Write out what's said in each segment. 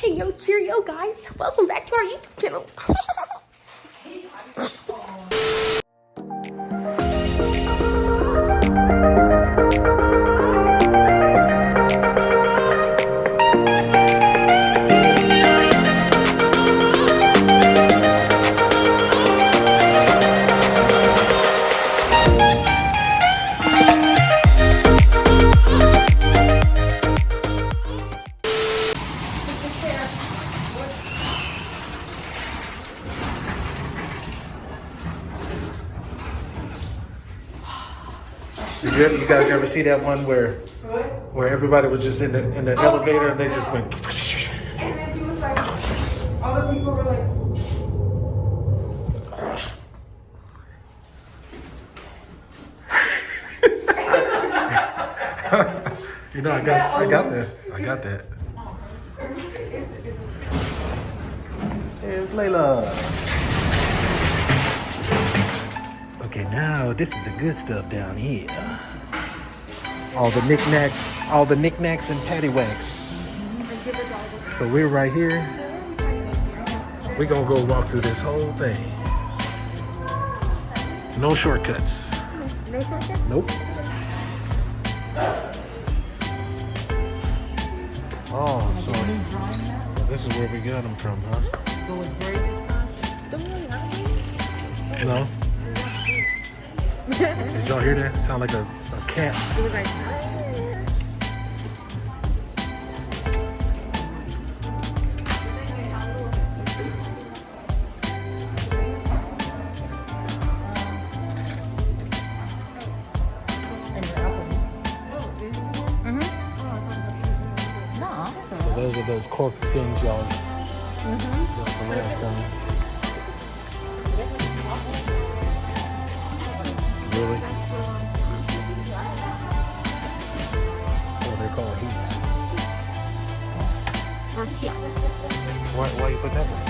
Hey, yo, cheerio, guys. Welcome back to our YouTube channel. You guys ever see that one where everybody was just in the elevator and they just went? And then he was like, all the people were like, You know, I got that. There's Layla. Okay, now this is the good stuff down here. All the knickknacks and paddywhacks. So we're right here. We're gonna go walk through this whole thing. No shortcuts. No shortcuts? Nope. Oh, so this is where we got them from, huh? so it's very this time. Don't really have No. Did y'all hear that? It sound like a cat. It was like, So those are those cork things y'all got the last time. Really? Oh, they're called heats. Why you put that one?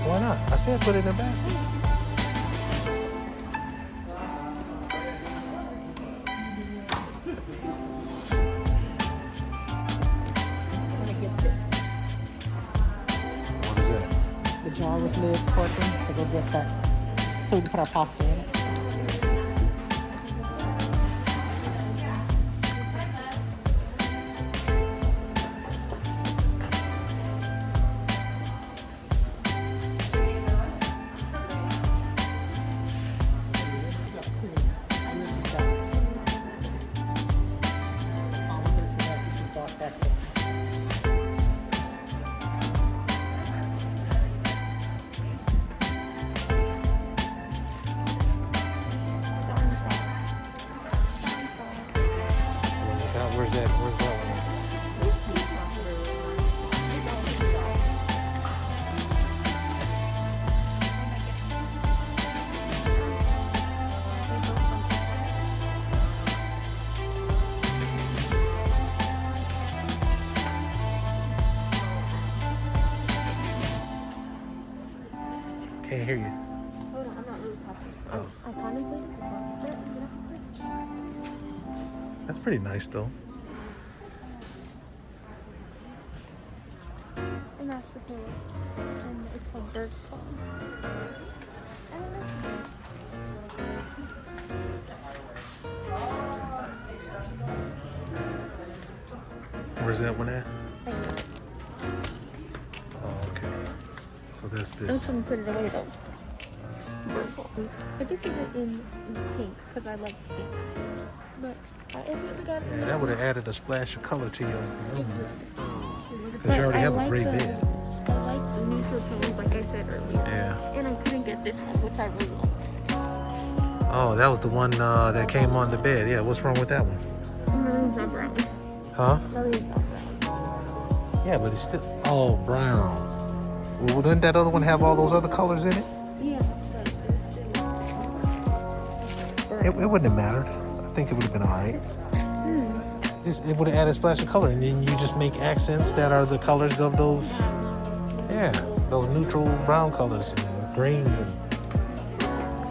Why not? I said put it in the basket. What is that? The jar with lid corking, so go get that. So we can put our pasta in it. Where's that one? Can't hear you. hold on, I'm not really talking. Oh. I contemplated this one. That's pretty nice though. And that's the pillows. And it's called Bird Club. I don't know. Where's that one at? Like, Oh, okay. So that's don't this. tell me put it away though. I just use it in pink because I like pink. But I ultimately got it. Yeah, that would have added a splash of color to your room. Because But you already I have a like gray the- bed. I like the neutral tones, like I said earlier. Yeah. And I couldn't get this one, which I really want. Oh, that was the one that came on the bed. Yeah, what's wrong with that one? Maroon's not brown. Huh? Maroon's not brown. Yeah, but it's still... Oh, brown. Well, didn't that other one have all those other colors in it? Yeah, but it's still... It wouldn't have mattered. I think it would have been all right. It would have added a splash of color, and then you just make accents that are the colors of those... Yeah, those neutral brown colors, and greens, and...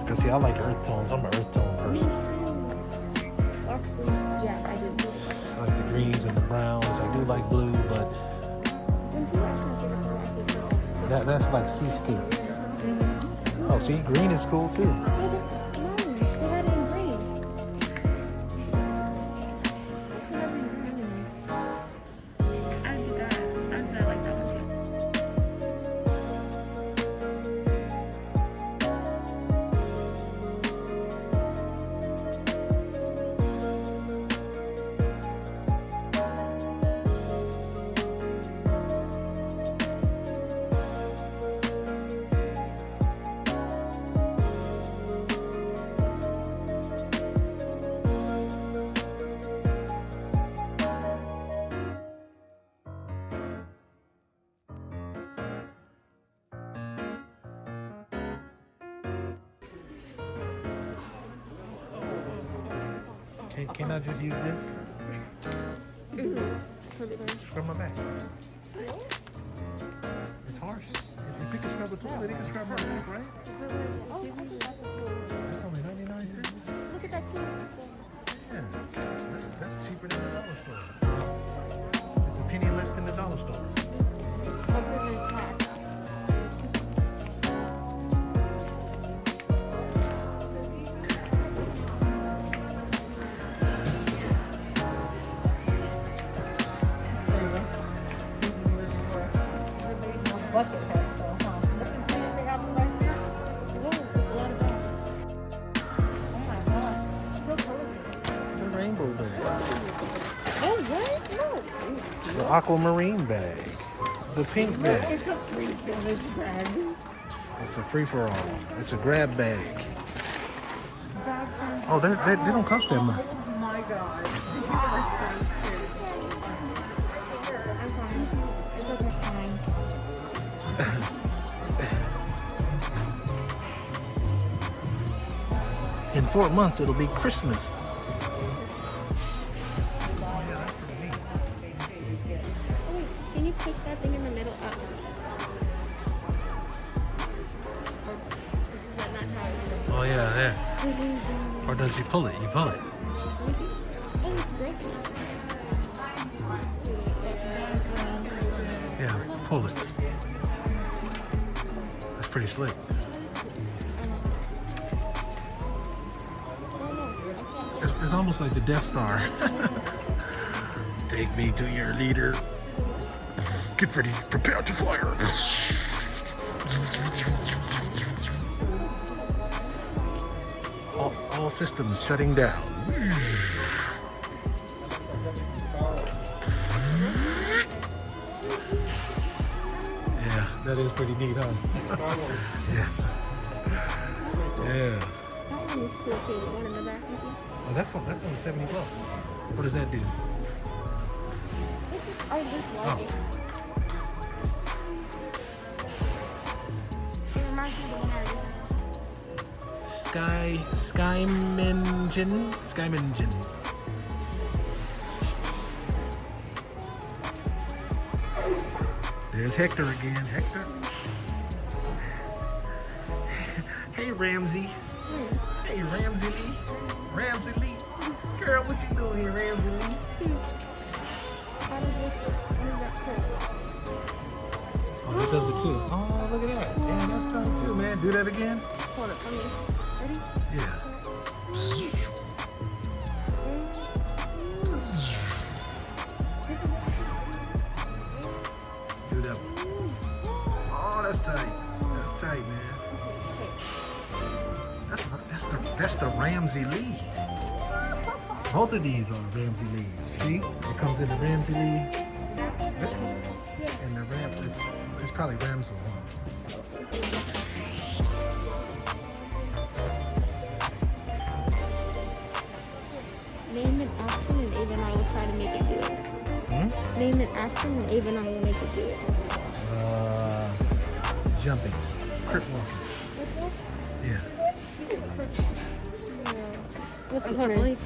Cause see, I like earth tones. I'm an earth tone person. Actually, yeah, I do. I like the greens and the browns. I do like blue, but That's like seascape. Oh, see, green is cool too. Mom, they had it in green. They had it in greens. I did that. I like that one too. Can I just use this? Scrub my back. It's harsh. If you can scrub a toilet, you can scrub my back, right? That's only 99 cents. Look at that too. Yeah, that's cheaper than the dollar store. It's a penny less than the dollar store. Bucket hat, so, huh? Look and see if they have them right there. Whoa, there's a lot of bags. Oh my God, so colorful. The rainbow bag. Oh, what? No. The aquamarine bag. The pink bag. It's a free village bag. It's a free-for-all. It's a grab bag. Oh, they don't cost that much. Oh my God. These are so cute. It's okay. In 4 months, it'll be Christmas. Oh, wait, can you push that thing in the middle up? Or is that not how it Oh yeah, there. Or does you pull it? You pull it. Oh, it's broken. Yeah, pull it. That's pretty slick. It's almost like the Death Star. Take me to your leader. Get ready, prepare to fire. All systems shutting down. Yeah, that is pretty neat, huh? Yeah. Yeah. That one is cool too. The one in the back, you see? Oh, that's only $70. What does that do? It's just, I just like it. It reminds me of the one I already have. Skymengen. There's Hector again. Hector. Hey, Ramsey. Hey, Ramsey Lee. Ramsey Lee. Girl, what you doing here, Ramsey Lee? How does this, what is that called? Oh, that does it too. Oh, look at that. Yeah, that's something too, man. Do that again. Hold it for me. Ready? Yeah. Do that one. Oh, that's tight. That's tight, man. That's the Ramsey Lee. Both of these are Ramsey Lees. See? It comes in the Ramsey Lee. This one? And the it's probably Ramsey one. Name an action and Ava and I will try to make it do it. Name an action and Ava and I will make it do it. Jumping. Crip walking. Yeah. What's the word?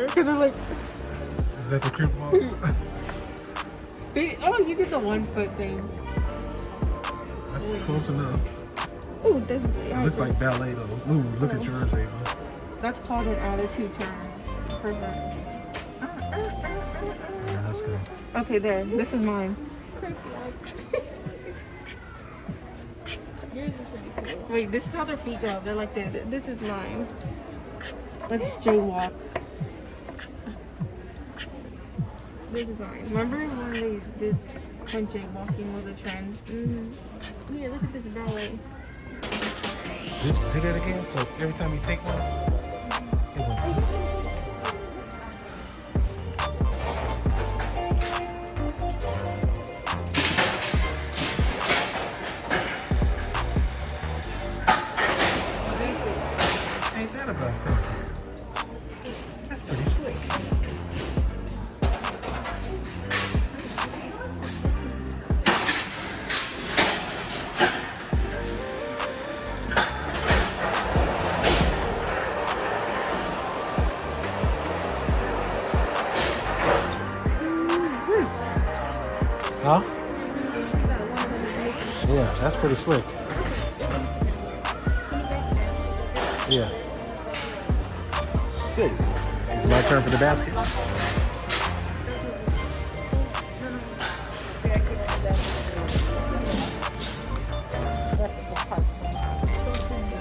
Because I'm like, Is that the crip walk? Oh, you did the 1 foot thing. That's close enough. ooh, that's It looks like ballet though. Ooh, look at yours, Ava. That's called an attitude turn. Yeah, that's good. Okay, there. This is mine. Yours is pretty cool. Wait, this is how their feet go. They're like this. This is mine. Let's jaywalk. This is mine. Remember when they did when jaywalking was a trend? Yeah, look at this ballet. Do that again. So every time you take one, it went. Ain't that about something? That's pretty slick. Huh? Yeah, that's pretty slick. Yeah. Sick. Is it my turn for the basket?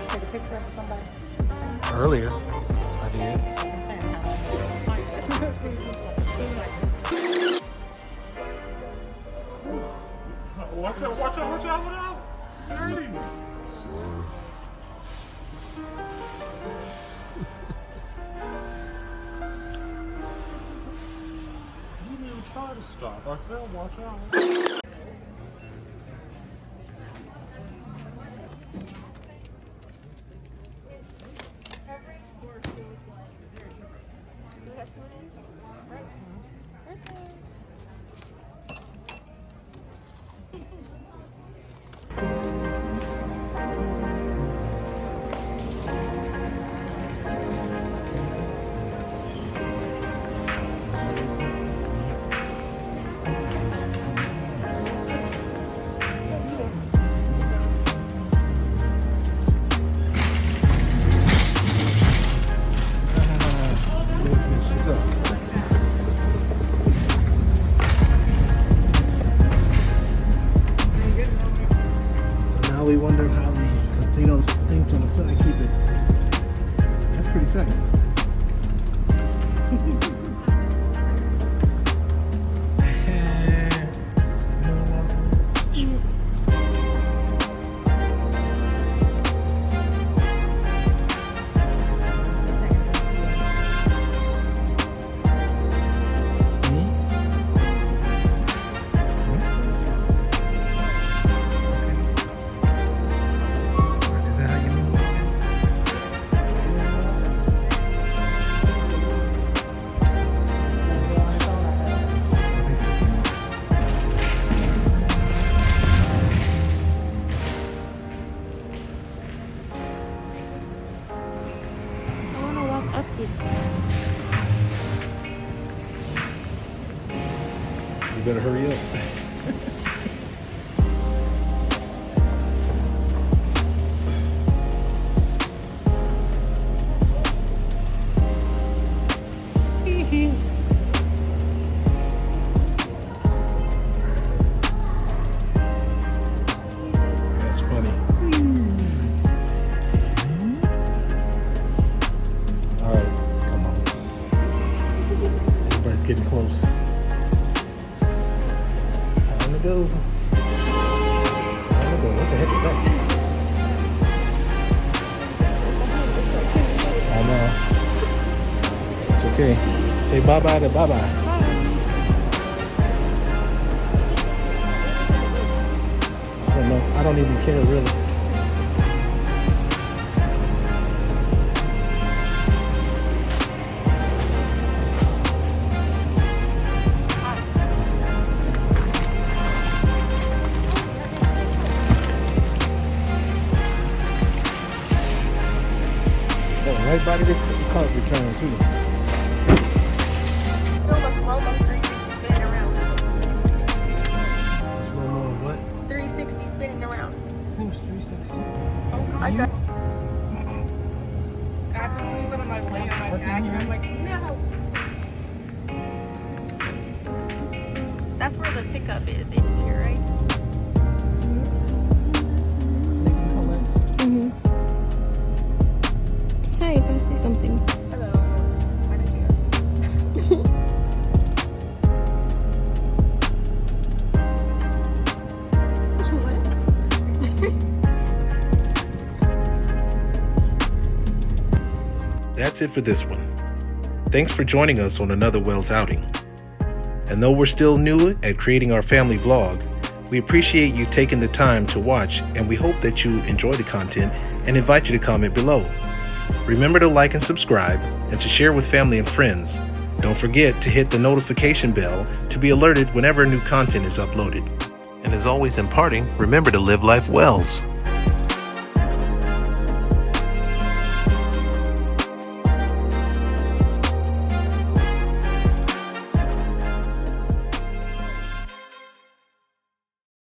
Take a picture of somebody. Earlier, I did. Watch out, watch out, watch out, watch out. Dirty. You didn't even try to stop. I said, watch out. We wonder how the casino's things on the side keep it. That's pretty tight. You better hurry up. That's funny. All right, come on. Everybody's getting close. Time to go. Time to go. What the heck is that? I know. It's okay. Say bye-bye to bye-bye. I don't know. I don't even care really. Right by the car's return too. Film a slow-mo 360 spinning around. Slow-mo what? 360 spinning around. Who's 360? Oh, I got. I have this week when I'm like laying on my back and I'm like, no. That's where the pickup is in here, right? Mm-hmm. Hey, can I say something? Hello. Why did you? That's it for this one. Thanks for joining us on another Wells outing. And though we're still new at creating our family vlog, we appreciate you taking the time to watch, and we hope that you enjoy the content and invite you to comment below. Remember to like and subscribe and to share with family and friends. Don't forget to hit the notification bell to be alerted whenever new content is uploaded. And as always in parting, remember to live life Wells.